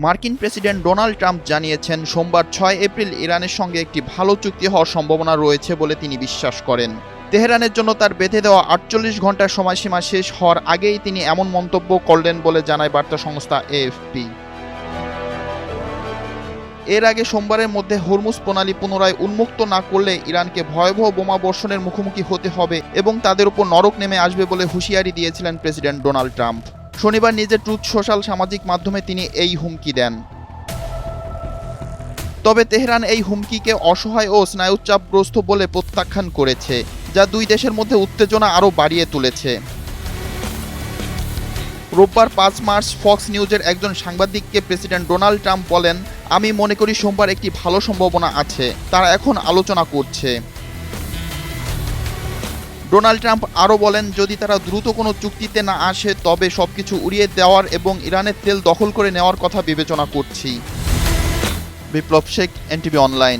মার্কিন president Donald Trump জানিয়েছেন সোমবার 6 এপ্রিল ইরানের সঙ্গে একটি ভালো চুক্তি হওয়ার সম্ভাবনা রয়েছে বলে তিনি বিশ্বাস করেন। তেহরানের জন্য তার বেঁধে দেওয়া 48 ঘন্টার সময়সীমা শেষ হওয়ার আগেই তিনি এমন মন্তব্য করলেন বলে জানায় বার্তা সংস্থা এএফপি। এর আগে সোমবারের মধ্যে হরমুজ প্রণালী পুনরায় উন্মুক্ত না করলে ইরানকে ভয়াবহ বোমা বর্ষণের মুখোমুখি হতে হবে এবং তাদের উপর নরক নেমে আসবে বলে হুঁশিয়ারি দিয়েছিলেন প্রেসিডেন্ট ডোনাল্ড ট্রাম্প। শনিবার নিজের ট্রুথ সোশ্যাল সামাজিক মাধ্যমে তিনি এই হুমকি দেন। তবে তেহরান এই হুমকিকে অসহায় ও স্নায়ুচাপগ্রস্ত বলে প্রত্যাখ্যান করেছে, যা দুই দেশের মধ্যে উত্তেজনা আরও বাড়িয়ে তুলেছে। রোববার 5 মার্চ ফক্স নিউজের একজন সাংবাদিককে প্রেসিডেন্ট ডোনাল্ড ট্রাম্প বলেন, আমি মনে করি সোমবার একটি ভালো সম্ভাবনা আছে, তারা এখন আলোচনা করছে। ডোনাল্ড ট্রাম্প আরও বলেন, যদি তারা দ্রুত কোনো চুক্তিতে না আসে তবে সবকিছু উড়িয়ে দেওয়ার এবং ইরানের তেল দখল করে নেওয়ার কথা বিবেচনা করছি। বিপ্লব শেখ, এনটিভি অনলাইন।